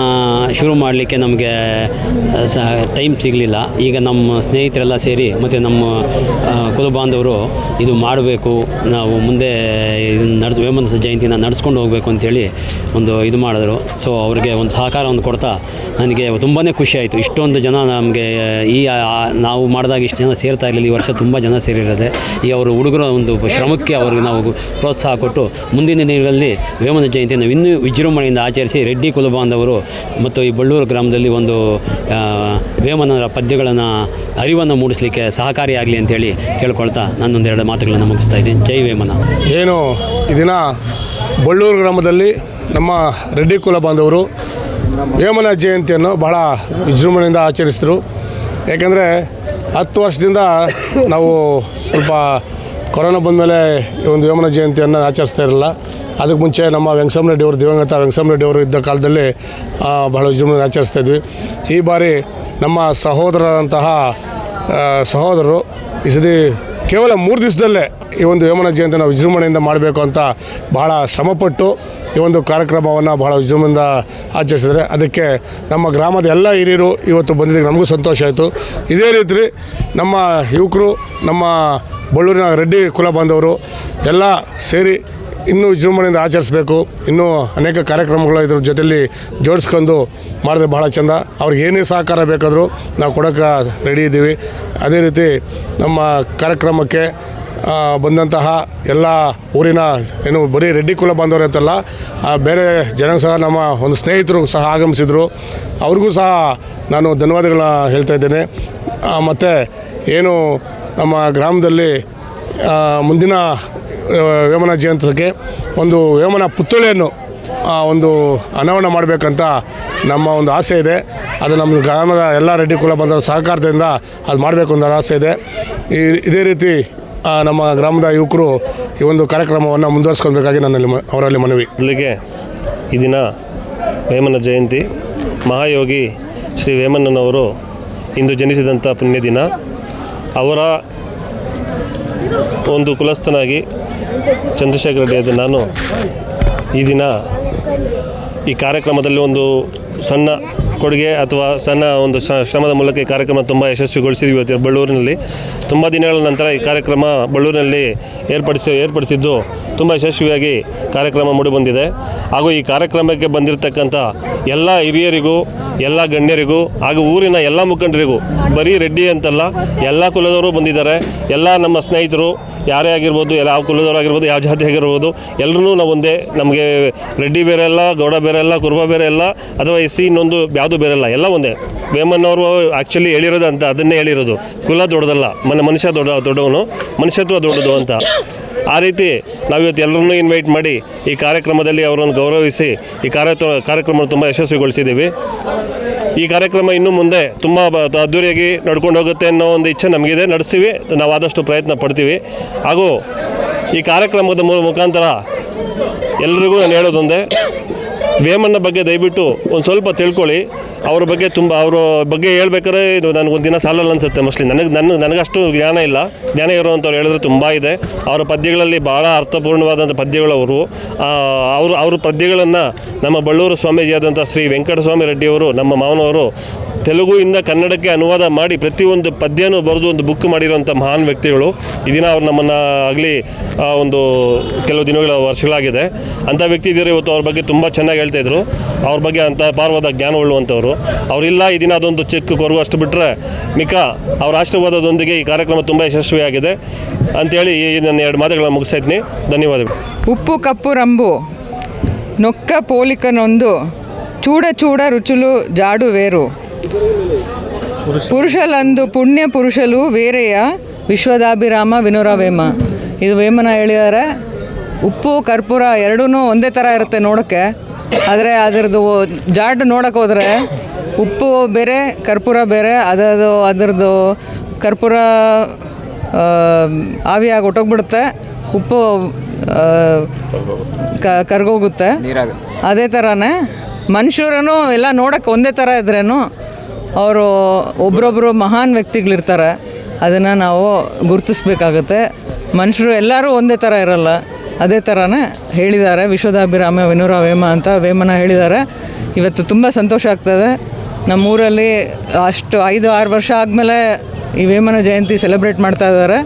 ಶುರು ಮಾಡಲಿಕ್ಕೆ ನಮಗೆ ಟೈಮ್ ಸಿಗಲಿಲ್ಲ. ಈಗ ನಮ್ಮ ಸ್ನೇಹಿತರೆಲ್ಲ ಸೇರಿ ಮತ್ತು ನಮ್ಮ ಕುಲಬಾಂಧವರು ಇದು ಮಾಡಬೇಕು, ನಾವು ಮುಂದೆ ವೇಮನ ಜಯಂತಿನ ನಡೆಸ್ಕೊಂಡು ಹೋಗಬೇಕು ಅಂತೇಳಿ ಇದು ಮಾಡಿದ್ರು. ಸೊ ಅವ್ರಿಗೆ ಒಂದು ಸಹಕಾರವನ್ನು ಕೊಡ್ತಾ ನನಗೆ ತುಂಬಾ ಖುಷಿ ಆಯಿತು. ಇಷ್ಟೊಂದು ಜನ ನಮಗೆ ನಾವು ಮಾಡಿದಾಗ ಇಷ್ಟು ಜನ ಸೇರ್ತಾ ಇರಲಿಲ್ಲ. ಈ ವರ್ಷ ತುಂಬ ಜನ ಸೇರಿರೋದೆ. ಈ ಅವರು ಹುಡುಗರ ಒಂದು ಶ್ರಮಕ್ಕೆ ಅವ್ರಿಗೆ ನಾವು ಪ್ರೋತ್ಸಾಹ ಕೊಟ್ಟು ಮುಂದಿನ ದಿನಗಳಲ್ಲಿ ವೇಮನ ಜಯಂತಿಯನ್ನು ಇನ್ನೂ ವಿಜೃಂಭಣೆಯಿಂದ ಆಚರಿಸಿ ರೆಡ್ಡಿ ಕುಲಬಾಂಧವರು ಮತ್ತು ಈ ಬಳ್ಳೂರು ಗ್ರಾಮದಲ್ಲಿ ಒಂದು ವೇಮನರ ಪದ್ಯಗಳನ್ನು ಅರಿವನ್ನು ಮೂಡಿಸಲಿಕ್ಕೆ ಸಹಕಾರಿಯಾಗಲಿ ಅಂತೇಳಿ ಕೇಳ್ಕೊಳ್ತಾ ನಾನೊಂದೆರಡು ಮಾತುಗಳನ್ನು ಮುಗಿಸ್ತಾ ಇದ್ದೀನಿ. ಜೈ ವೇಮನ. ಏನು ಈ ದಿನ ಬಳ್ಳೂರು ಗ್ರಾಮದಲ್ಲಿ ನಮ್ಮ ರೆಡ್ಡಿ ಕುಲಬಾಂಧವರು ವೇಮನ ಜಯಂತಿಯನ್ನು ಬಹಳ ವಿಜೃಂಭಣೆಯಿಂದ ಆಚರಿಸಿದರು. ಏಕೆಂದರೆ 10 ವರ್ಷದಿಂದ ನಾವು ಸ್ವಲ್ಪ ಕೊರೋನಾ ಬಂದಮೇಲೆ ಈ ಒಂದು ವೇಮನ ಜಯಂತಿಯನ್ನು ಆಚರಿಸ್ತಾ ಇರಲಿಲ್ಲ. ಅದಕ್ಕೆ ಮುಂಚೆ ನಮ್ಮ ವೆಂಕಟರಾಮ ರೆಡ್ಡಿಯವರು, ದಿವಂಗತ ವೆಂಕಟರಾಮ ರೆಡ್ಡಿಯವರು ಇದ್ದ ಕಾಲದಲ್ಲಿ ಬಹಳ ವಿಜೃಂಭಣೆ ಆಚರಿಸ್ತಾ ಇದ್ವಿ. ಈ ಬಾರಿ ನಮ್ಮ ಸಹೋದರರು ಈ ಸತಿ ಕೇವಲ 3 ದಿವಸದಲ್ಲೇ ಈ ಒಂದು ವೇಮನ ಜಯಂತಿಯನ್ನು ವಿಜೃಂಭಣೆಯಿಂದ ಮಾಡಬೇಕು ಅಂತ ಬಹಳ ಶ್ರಮಪಟ್ಟು ಈ ಒಂದು ಕಾರ್ಯಕ್ರಮವನ್ನು ಬಹಳ ವಿಜೃಂಭಣೆಯಿಂದ ಆಚರಿಸಿದರೆ ಅದಕ್ಕೆ ನಮ್ಮ ಗ್ರಾಮದ ಎಲ್ಲ ಹಿರಿಯರು ಇವತ್ತು ಬಂದಿದ್ದಕ್ಕೆ ನಮಗೂ ಸಂತೋಷ ಆಯಿತು. ಇದೇ ರೀತಿ ನಮ್ಮ ಯುವಕರು, ನಮ್ಮ ಬಳ್ಳೂರಿನ ರೆಡ್ಡಿ ಕುಲಬಾಂಧವರು ಎಲ್ಲ ಸೇರಿ ಇನ್ನೂ ವಿಜೃಂಭಣೆಯಿಂದ ಆಚರಿಸಬೇಕು. ಇನ್ನೂ ಅನೇಕ ಕಾರ್ಯಕ್ರಮಗಳು ಇದ್ರ ಜೊತೆಯಲ್ಲಿ ಜೋಡಿಸ್ಕೊಂಡು ಮಾಡಿದ್ರೆ ಬಹಳ ಚೆಂದ. ಅವ್ರಿಗೆ ಏನೇ ಸಹಕಾರ ಬೇಕಾದರೂ ನಾವು ಕೊಡೋಕ್ಕೆ ರೆಡಿ ಇದ್ದೀವಿ. ಅದೇ ರೀತಿ ನಮ್ಮ ಕಾರ್ಯಕ್ರಮಕ್ಕೆ ಬಂದಂತಹ ಎಲ್ಲ ಊರಿನ ಏನು ಬರೀ ರೆಡ್ಡಿ ಕುಲ ಬಾಂಧವರು ಅಂತಲ್ಲ, ಬೇರೆ ಜನ ಸಹ ನಮ್ಮ ಒಂದು ಸ್ನೇಹಿತರು ಸಹ ಆಗಮಿಸಿದರು. ಅವ್ರಿಗೂ ಸಹ ನಾನು ಧನ್ಯವಾದಗಳನ್ನ ಹೇಳ್ತಾ ಇದ್ದೇನೆ. ಮತ್ತು ಏನು ನಮ್ಮ ಗ್ರಾಮದಲ್ಲಿ ಮುಂದಿನ ವೇಮನ ಜಯಂತಿಗೆ ಒಂದು ವೇಮನ ಪುತ್ಥಳಿಯನ್ನು ಒಂದು ಅನಾವರಣ ಮಾಡಬೇಕಂತ ನಮ್ಮ ಒಂದು ಆಸೆ ಇದೆ. ಅದು ನಮ್ಮ ಗ್ರಾಮದ ಎಲ್ಲ ರೆಡ್ಡಿ ಕುಲ ಬಾಂಧವರ ಸಹಕಾರದಿಂದ ಅದು ಮಾಡಬೇಕು ಅಂತ ಆಸೆ ಇದೆ. ಇದೇ ರೀತಿ ನಮ್ಮ ಗ್ರಾಮದ ಯುವಕರು ಈ ಒಂದು ಕಾರ್ಯಕ್ರಮವನ್ನು ಮುಂದುವರಿಸ್ಕೊಳ್ಬೇಕಾಗಿ ಅವರಲ್ಲಿ ಮನವಿ. ಇಲ್ಲಿಗೆ ಈ ದಿನ ವೇಮನ ಜಯಂತಿ, ಮಹಾಯೋಗಿ ಶ್ರೀ ವೇಮಣ್ಣನವರು ಇಂದು ಜನಿಸಿದಂಥ ಪುಣ್ಯ ದಿನ. ಅವರ ಒಂದು ಕುಲಸ್ಥನಾಗಿ ಚಂದ್ರಶೇಖರ ರೆಡ್ಡಿ ನಾನು ಈ ದಿನ ಈ ಕಾರ್ಯಕ್ರಮದಲ್ಲಿ ಒಂದು ಸಣ್ಣ ಕೊಡುಗೆ ಅಥವಾ ಸಣ್ಣ ಒಂದು ಶ್ರಮದ ಮೂಲಕ ಈ ಕಾರ್ಯಕ್ರಮ ತುಂಬ ಯಶಸ್ವಿಗೊಳಿಸಿದ್ವಿ. ಇವತ್ತು ಬಳ್ಳೂರಿನಲ್ಲಿ ತುಂಬ ದಿನಗಳ ನಂತರ ಈ ಕಾರ್ಯಕ್ರಮ ಬಳ್ಳೂರಿನಲ್ಲಿ ಏರ್ಪಡಿಸಿದ್ದು ತುಂಬ ಯಶಸ್ವಿಯಾಗಿ ಕಾರ್ಯಕ್ರಮ ಮೂಡಿಬಂದಿದೆ. ಹಾಗೂ ಈ ಕಾರ್ಯಕ್ರಮಕ್ಕೆ ಬಂದಿರತಕ್ಕಂಥ ಎಲ್ಲ ಹಿರಿಯರಿಗೂ, ಎಲ್ಲ ಗಣ್ಯರಿಗೂ ಹಾಗೂ ಊರಿನ ಎಲ್ಲ ಮುಖಂಡರಿಗೂ, ಬರೀ ರೆಡ್ಡಿ ಅಂತಲ್ಲ ಎಲ್ಲ ಕುಲದವರು ಬಂದಿದ್ದಾರೆ. ಎಲ್ಲ ನಮ್ಮ ಸ್ನೇಹಿತರು ಯಾರೇ ಆಗಿರ್ಬೋದು, ಯಾವ ಕುಲದವರಾಗಿರ್ಬೋದು, ಯಾವ ಜಾತಿ ಆಗಿರ್ಬೋದು, ಎಲ್ಲರೂ ನಾವು ಒಂದೇ. ನಮಗೆ ರೆಡ್ಡಿ ಬೇರೆ ಅಲ್ಲ, ಗೌಡ ಬೇರೆ ಅಲ್ಲ, ಕುರುಬ ಬೇರೆ ಅಲ್ಲ, ಅಥವಾ ಎಸ್ ಸಿ ಇನ್ನೊಂದು ಯಾವುದು ಬೇರೆ ಅಲ್ಲ, ಎಲ್ಲ ಒಂದೇ. ವೇಮಣ್ಣವರು ಆ್ಯಕ್ಚುಲಿ ಹೇಳಿರೋದು ಅಂತ ಅದನ್ನೇ ಹೇಳಿರೋದು, ಕುಲ ದೊಡ್ಡದಲ್ಲ, ಮನುಷ್ಯ ದೊಡ್ಡವನು, ಮನುಷ್ಯತ್ವ ದೊಡ್ಡದು ಅಂತ. ಆ ರೀತಿ ನಾವಿವತ್ತು ಎಲ್ಲರನ್ನೂ ಇನ್ವೈಟ್ ಮಾಡಿ ಈ ಕಾರ್ಯಕ್ರಮದಲ್ಲಿ ಅವರನ್ನು ಗೌರವಿಸಿ ಈ ಕಾರ್ಯಕ್ರಮ ತುಂಬ ಯಶಸ್ವಿಗೊಳಿಸಿದ್ದೀವಿ. ಈ ಕಾರ್ಯಕ್ರಮ ಇನ್ನು ಮುಂದೆ ತುಂಬ ಅದ್ದೂರಿಯಾಗಿ ನಡ್ಕೊಂಡು ಹೋಗುತ್ತೆ ಅನ್ನೋ ಒಂದು ಇಚ್ಛೆ ನಮಗಿದೆ. ನಡೆಸ್ತೀವಿ, ನಾವು ಆದಷ್ಟು ಪ್ರಯತ್ನ ಪಡ್ತೀವಿ. ಹಾಗೂ ಈ ಕಾರ್ಯಕ್ರಮದ ಮುಖಾಂತರ ಎಲ್ರಿಗೂ ನಾನು ಹೇಳೋದೊಂದೇ, ವೇಮಣ್ಣ ಬಗ್ಗೆ ದಯವಿಟ್ಟು ಒಂದು ಸ್ವಲ್ಪ ತಿಳ್ಕೊಳ್ಳಿ. ಅವ್ರ ಬಗ್ಗೆ ಹೇಳ್ಬೇಕಾದ್ರೆ ಇದು ನನಗೊಂದು ದಿನ ಸಾಲಲ್ಲ ಅನಿಸುತ್ತೆ. ಮೋಸ್ಟ್ಲಿ ನನಗಷ್ಟು ಜ್ಞಾನ ಇಲ್ಲ. ಜ್ಞಾನ ಇರುವಂಥವ್ರು ಹೇಳಿದ್ರೆ ತುಂಬ ಇದೆ. ಅವರ ಪದ್ಯಗಳಲ್ಲಿ ಭಾಳ ಅರ್ಥಪೂರ್ಣವಾದಂಥ ಪದ್ಯಗಳು ಅವ್ರ ಪದ್ಯಗಳನ್ನು ನಮ್ಮ ಬಳ್ಳೂರು ಸ್ವಾಮೀಜಿಯಾದಂಥ ಶ್ರೀ ವೆಂಕಟಸ್ವಾಮಿ ರೆಡ್ಡಿಯವರು, ನಮ್ಮ ಮಾವನವರು, ತೆಲುಗುವಿಂದ ಕನ್ನಡಕ್ಕೆ ಅನುವಾದ ಮಾಡಿ ಪ್ರತಿಯೊಂದು ಪದ್ಯನೂ ಬರೆದು ಒಂದು ಬುಕ್ ಮಾಡಿರೋಂಥ ಮಹಾನ್ ವ್ಯಕ್ತಿಗಳು. ಈ ದಿನ ಅವ್ರು ನಮ್ಮನ್ನು ಆಗಲಿ ಒಂದು ಕೆಲವು ವರ್ಷಗಳಾಗಿದೆ. ಅಂಥ ವ್ಯಕ್ತಿ ಇದ್ದರೆ ಇವತ್ತು ಅವ್ರ ಬಗ್ಗೆ ತುಂಬ ಚೆನ್ನಾಗಿ ಹೇಳ್ತಾಯಿದ್ರು. ಅವ್ರ ಬಗ್ಗೆ ಅಂಥ ಅಪಾರವಾದ ಜ್ಞಾನ ಉಳ್ಳುವಂಥವ್ರು ಅವರಿಲ್ಲ. ಈ ದಿನ ಅದೊಂದು ಚಿಕ್ಕ ಕೊರಗು ಅಷ್ಟು ಬಿಟ್ಟರೆ ಮಿಕ್ಕ ಅವ್ರ ಆಶೀರ್ವಾದದೊಂದಿಗೆ ಈ ಕಾರ್ಯಕ್ರಮ ತುಂಬ ಯಶಸ್ವಿಯಾಗಿದೆ ಅಂಥೇಳಿ ನನ್ನ 2 ಮಾತುಗಳನ್ನು ಮುಗಿಸ್ತಾ ಇದ್ದೀನಿ. ಧನ್ಯವಾದಗಳು. ఉప్పు కప్పు రంబు నొక్క పోలికనొందు చూడ చూడ రుచులు జాడు వేరు ಪುರುಷಲಂದು ಪುಣ್ಯ ಪುರುಷಲು ವೇರೆಯ ವಿಶ್ವದಾಭಿರಾಮ ವಿನುರವೇಮ. ಇದು ವೇಮನ ಹೇಳಿದ್ದಾರೆ. ಉಪ್ಪು ಕರ್ಪೂರ ಎರಡೂ ಒಂದೇ ಥರ ಇರುತ್ತೆ ನೋಡೋಕ್ಕೆ, ಆದರೆ ಅದರದ್ದು ಜಾಡ್ ನೋಡೋಕೆ ಹೋದರೆ ಉಪ್ಪು ಬೇರೆ ಕರ್ಪೂರ ಬೇರೆ. ಅದರದ್ದು ಕರ್ಪೂರ ಆವಿಯಾಗಿ ಹೊಟ್ಟೋಗ್ಬಿಡುತ್ತೆ, ಉಪ್ಪು ಕರ್ಗೋಗುತ್ತೆ. ಅದೇ ಥರನೇ ಮನುಷ್ಯರೂ ಎಲ್ಲ ನೋಡೋಕ್ಕೆ ಒಂದೇ ಥರ ಇದ್ರೇನು ಅವರು ಒಬ್ರೊಬ್ಬರು ಮಹಾನ್ ವ್ಯಕ್ತಿಗಳಿರ್ತಾರೆ. ಅದನ್ನು ನಾವು ಗುರುತಿಸ್ಬೇಕಾಗತ್ತೆ. ಮನುಷ್ಯರು ಎಲ್ಲರೂ ಒಂದೇ ಥರ ಇರಲ್ಲ. ಅದೇ ಥರನೇ ಹೇಳಿದ್ದಾರೆ ವಿಶ್ವದಾಭಿರಾಮ ವಿನುರವೇಮ ಅಂತ ವೇಮನ ಹೇಳಿದ್ದಾರೆ. ಇವತ್ತು ತುಂಬ ಸಂತೋಷ ಆಗ್ತದೆ. ನಮ್ಮೂರಲ್ಲಿ ಅಷ್ಟು 5-6 ವರ್ಷ ಆದಮೇಲೆ ಈ ವೇಮನ ಜಯಂತಿ ಸೆಲೆಬ್ರೇಟ್ ಮಾಡ್ತಾ ಇದ್ದಾರೆ.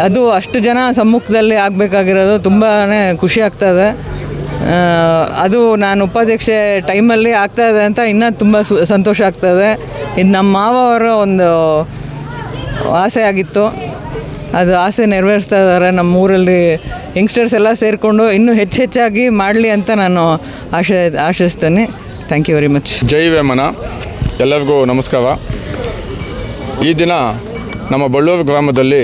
ಅದು ಅಷ್ಟು ಜನ ಸಮ್ಮುಖದಲ್ಲಿ ಆಗಬೇಕಾಗಿರೋದು ತುಂಬಾ ಖುಷಿ ಆಗ್ತದೆ. ಅದು ನಾನು ಉಪಾಧ್ಯಕ್ಷೆ ಟೈಮಲ್ಲಿ ಆಗ್ತಾಯಿದೆ ಅಂತ ಇನ್ನೂ ತುಂಬ ಸಂತೋಷ ಆಗ್ತದೆ. ಇದು ನಮ್ಮ ಮಾವವರ ಒಂದು ಆಸೆ ಆಗಿತ್ತು, ಅದು ಆಸೆ ನೆರವೇರಿಸ್ತಾ ಇದ್ದಾರೆ. ನಮ್ಮ ಊರಲ್ಲಿ ಯಂಗ್ಸ್ಟರ್ಸ್ ಎಲ್ಲ ಸೇರಿಕೊಂಡು ಇನ್ನೂ ಹೆಚ್ಚಾಗಿ ಮಾಡಲಿ ಅಂತ ನಾನು ಆಶಿಸ್ತೇನೆ. Thank you very much. ಜೈ ವೇಮನ. ಎಲ್ಲರಿಗೂ ನಮಸ್ಕಾರ. ಈ ದಿನ ನಮ್ಮ ಬಳ್ಳೂರು ಗ್ರಾಮದಲ್ಲಿ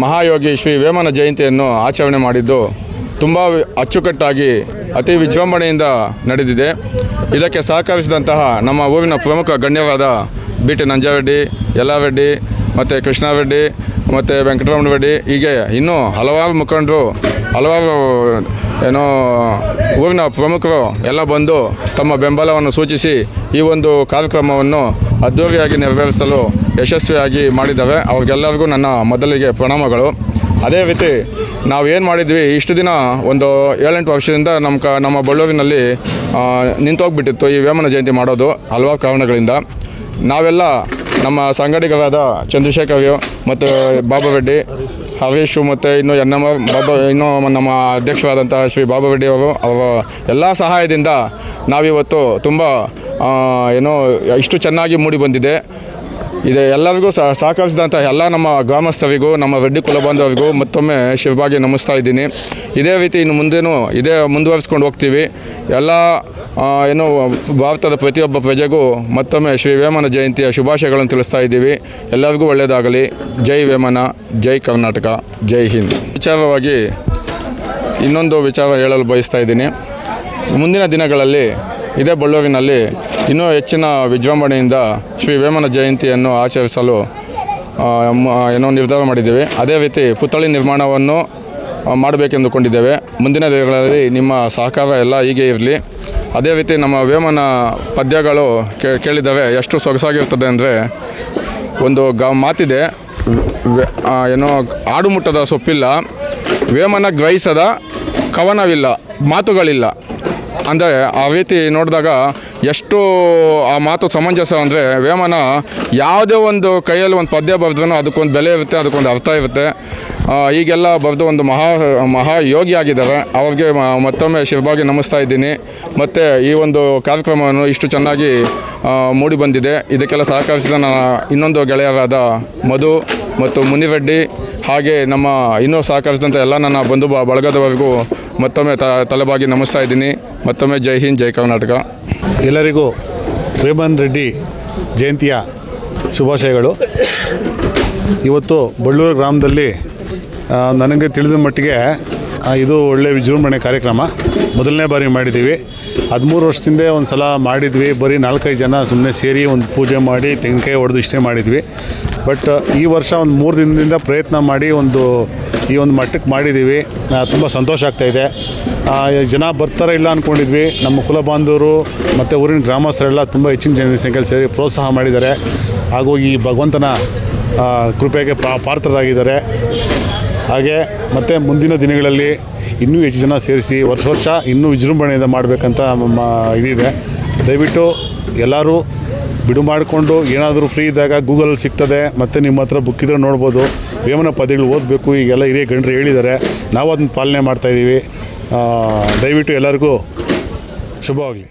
ಮಹಾಯೋಗಿ ಶ್ರೀ ವೇಮನ ಜಯಂತಿಯನ್ನು ಆಚರಣೆ ಮಾಡಿದ್ದು ತುಂಬ ಅಚ್ಚುಕಟ್ಟಾಗಿ ಅತಿ ವಿಜೃಂಭಣೆಯಿಂದ ನಡೆದಿದೆ. ಇದಕ್ಕೆ ಸಹಕರಿಸಿದಂತಹ ನಮ್ಮ ಊರಿನ ಪ್ರಮುಖ ಗಣ್ಯರಾದ ಬಿ ಟಿ ನಂಜಾರೆಡ್ಡಿ, ಯಲ್ಲಾರೆಡ್ಡಿ ಮತ್ತು ಕೃಷ್ಣಾರೆಡ್ಡಿ ಮತ್ತು ವೆಂಕಟರಮಣ ರೆಡ್ಡಿ, ಹೀಗೆ ಇನ್ನೂ ಹಲವಾರು ಮುಖಂಡರು, ಹಲವಾರು ಊರಿನ ಪ್ರಮುಖರು ಎಲ್ಲ ಬಂದು ತಮ್ಮ ಬೆಂಬಲವನ್ನು ಸೂಚಿಸಿ ಈ ಒಂದು ಕಾರ್ಯಕ್ರಮವನ್ನು ಅದ್ಧೂರಿಯಾಗಿ ನೆರವೇರಿಸಲು ಯಶಸ್ವಿಯಾಗಿ ಮಾಡಿದ್ದಾರೆ. ಅವ್ರಿಗೆಲ್ಲರಿಗೂ ನನ್ನ ಮೊದಲಿಗೆ ಪ್ರಣಾಮಗಳು. ಅದೇ ರೀತಿ ನಾವು ಏನು ಮಾಡಿದ್ವಿ, ಇಷ್ಟು ದಿನ ಒಂದು 7-8 ವರ್ಷದಿಂದ ನಮ್ಮ ಬಳ್ಳೂರಿನಲ್ಲಿ ನಿಂತೋಗ್ಬಿಟ್ಟಿತ್ತು ಈ ವೇಮನ ಜಯಂತಿ ಮಾಡೋದು ಹಲವಾರು ಕಾರಣಗಳಿಂದ. ನಾವೆಲ್ಲ ನಮ್ಮ ಸಂಘಟಕರಾದ ಚಂದ್ರಶೇಖರ್ ಮತ್ತು ಬಾಬಾರೆಡ್ಡಿ, ಹರೀಶು ಮತ್ತು ಇನ್ನೂ ನಮ್ಮ ಅಧ್ಯಕ್ಷರಾದಂಥ ಶ್ರೀ ಬಾಬಾರೆಡ್ಡಿ ಅವರ ಎಲ್ಲ ಸಹಾಯದಿಂದ ನಾವಿವತ್ತು ತುಂಬ ಇಷ್ಟು ಚೆನ್ನಾಗಿ ಮೂಡಿ ಬಂದಿದೆ. ಇದೆ ಎಲ್ಲರಿಗೂ ಸಹಕರಿಸಿದಂಥ ಎಲ್ಲ ನಮ್ಮ ಗ್ರಾಮಸ್ಥರಿಗೂ, ನಮ್ಮ ರೆಡ್ಡಿ ಕುಲಬಾಂಧವರಿಗೂ ಮತ್ತೊಮ್ಮೆ ಶಿವಭಾಗಿ ನಮಿಸ್ತಾ ಇದ್ದೀನಿ. ಇದೇ ರೀತಿ ಇನ್ನು ಮುಂದೇನೂ ಮುಂದುವರಿಸ್ಕೊಂಡು ಹೋಗ್ತೀವಿ. ಎಲ್ಲ ಭಾರತದ ಪ್ರತಿಯೊಬ್ಬ ಪ್ರಜೆಗೂ ಮತ್ತೊಮ್ಮೆ ಶ್ರೀ ವೇಮನ ಜಯಂತಿಯ ಶುಭಾಶಯಗಳನ್ನು ತಿಳಿಸ್ತಾ ಇದ್ದೀವಿ. ಎಲ್ಲರಿಗೂ ಒಳ್ಳೆಯದಾಗಲಿ. ಜೈ ವೇಮನ, ಜೈ ಕರ್ನಾಟಕ, ಜೈ ಹಿಂದ್. ವಿಚಾರವಾಗಿ ಇನ್ನೊಂದು ವಿಚಾರ ಹೇಳಲು ಬಯಸ್ತಾ ಇದ್ದೀನಿ. ಮುಂದಿನ ದಿನಗಳಲ್ಲಿ ಇದೇ ಬಳ್ಳೂರಿನಲ್ಲಿ ಇನ್ನೂ ಹೆಚ್ಚಿನ ವಿಜೃಂಭಣೆಯಿಂದ ಶ್ರೀ ವೇಮನ ಜಯಂತಿಯನ್ನು ಆಚರಿಸಲು ನಿರ್ಧಾರ ಮಾಡಿದ್ದೇವೆ. ಅದೇ ರೀತಿ ಪುತ್ಥಳಿ ನಿರ್ಮಾಣವನ್ನು ಮಾಡಬೇಕೆಂದುಕೊಂಡಿದ್ದೇವೆ. ಮುಂದಿನ ದಿನಗಳಲ್ಲಿ ನಿಮ್ಮ ಸಹಕಾರ ಎಲ್ಲ ಹೀಗೆ ಇರಲಿ. ಅದೇ ರೀತಿ ನಮ್ಮ ವೇಮನ ಪದ್ಯಗಳು ಕೇಳಿದರೆ ಎಷ್ಟು ಸೊಗಸಾಗಿರ್ತದೆ ಅಂದರೆ, ಒಂದು ಮಾತಿದೆ, ಆಡುಮುಟ್ಟದ ಸೊಪ್ಪಿಲ್ಲ, ವೇಮನ ಗ್ರಹಿಸದ ಕವನವಿಲ್ಲ, ಮಾತುಗಳಿಲ್ಲ. ಅಂದರೆ ಆ ರೀತಿ ನೋಡಿದಾಗ ಎಷ್ಟು ಆ ಮಾತು ಸಮಂಜಸ ಅಂದರೆ, ವೇಮನ ಯಾವುದೇ ಒಂದು ಕೈಯಲ್ಲಿ ಒಂದು ಪದ್ಯ ಬರೆದ್ರೂ ಅದಕ್ಕೊಂದು ಬೆಲೆ ಇರುತ್ತೆ, ಅದಕ್ಕೊಂದು ಅರ್ಥ ಇರುತ್ತೆ. ಈಗೆಲ್ಲ ಬರೆದು ಒಂದು ಮಹಾ ಯೋಗಿ ಆಗಿದ್ದಾರೆ. ಅವ್ರಿಗೆ ಮತ್ತೊಮ್ಮೆ ಶಿವಭಾಗಿ ನಮಿಸ್ತಾ ಇದ್ದೀನಿ. ಮತ್ತು ಈ ಒಂದು ಕಾರ್ಯಕ್ರಮವನ್ನು ಇಷ್ಟು ಚೆನ್ನಾಗಿ ಮೂಡಿ ಬಂದಿದೆ. ಇದಕ್ಕೆಲ್ಲ ಸಹಕರಿಸಿದ ನನ್ನ ಇನ್ನೊಂದು ಗೆಳೆಯರಾದ ಮಧು ಮತ್ತು ಮುನಿರೆಡ್ಡಿ, ಹಾಗೆ ನಮ್ಮ ಇನ್ನೂ ಸಹಕರಿಸಿದಂಥ ಎಲ್ಲ ನನ್ನ ಬಂಧು ಬಳಗದವರೆಗೂ ಮತ್ತೊಮ್ಮೆ ತಲೆಬಾಗಿ ನಮಿಸ್ತಾ ಇದ್ದೀನಿ. ಮತ್ತೊಮ್ಮೆ ಜೈ ಹಿಂದ್, ಜೈ ಕರ್ನಾಟಕ. ಎಲ್ಲರಿಗೂ ವೇಮನ್ ರೆಡ್ಡಿ ಜಯಂತಿಯ ಶುಭಾಶಯಗಳು. ಇವತ್ತು ಬಳ್ಳೂರು ಗ್ರಾಮದಲ್ಲಿ ನನಗೆ ತಿಳಿದ ಮಟ್ಟಿಗೆ ಇದು ಒಳ್ಳೆಯ ವಿಜೃಂಭಣೆ ಕಾರ್ಯಕ್ರಮ. ಮೊದಲನೇ ಬಾರಿ ಮಾಡಿದ್ದೀವಿ. 13 ವರ್ಷದಿಂದ ಒಂದು ಸಲ ಮಾಡಿದ್ವಿ. ಬರೀ 4-5 ಜನ ಸುಮ್ಮನೆ ಸೇರಿ ಒಂದು ಪೂಜೆ ಮಾಡಿ ತೆಂಗಿನಕಾಯಿ ಹೊಡೆದು ಇಷ್ಟೇ ಮಾಡಿದ್ವಿ. ಬಟ್ ಈ ವರ್ಷ ಒಂದು 3 ದಿನದಿಂದ ಪ್ರಯತ್ನ ಮಾಡಿ ಈ ಒಂದು ಮಟ್ಟಕ್ಕೆ ಮಾಡಿದ್ದೀವಿ. ತುಂಬ ಸಂತೋಷ ಆಗ್ತಾಯಿದೆ. ಜನ ಬರ್ತಾರೆ ಇಲ್ಲ ಅಂದ್ಕೊಂಡಿದ್ವಿ. ನಮ್ಮ ಕುಲ ಬಾಂಧವರು ಮತ್ತು ಊರಿನ ಗ್ರಾಮಸ್ಥರೆಲ್ಲ ತುಂಬ ಹೆಚ್ಚಿನ ಜನಸಂಖ್ಯೆಯಲ್ಲಿ ಸೇರಿ ಪ್ರೋತ್ಸಾಹ ಮಾಡಿದ್ದಾರೆ. ಹಾಗೂ ಈ ಭಗವಂತನ ಕೃಪೆಗೆ ಪಾತ್ರರಾಗಿದ್ದಾರೆ. ಹಾಗೆ ಮತ್ತು ಮುಂದಿನ ದಿನಗಳಲ್ಲಿ ಇನ್ನೂ ಹೆಚ್ಚು ಜನ ಸೇರಿಸಿ ವರ್ಷ ಇನ್ನೂ ವಿಜೃಂಭಣೆಯಿಂದ ಮಾಡಬೇಕಂತ ಇದಿದೆ. ದಯವಿಟ್ಟು ಎಲ್ಲರೂ ಬಿಡು ಮಾಡಿಕೊಂಡು ಏನಾದರೂ ಫ್ರೀ ಇದ್ದಾಗ ಗೂಗಲಲ್ಲಿ ಸಿಗ್ತದೆ, ಮತ್ತು ನಿಮ್ಮ ಹತ್ರ ಬುಕ್ ಇದ್ದರೆ ನೋಡ್ಬೋದು. ವೇಮನ ಪದ್ಯಗಳು ಓದಬೇಕು, ಈಗೆಲ್ಲ ಹಿರಿಯ ಗಣ್ಯರು ಹೇಳಿದ್ದಾರೆ, ನಾವು ಅದನ್ನು ಪಾಲನೆ ಮಾಡ್ತಾಯಿದ್ದೀವಿ. ದಯವಿಟ್ಟು ಎಲ್ಲರಿಗೂ ಶುಭವಾಗಲಿ.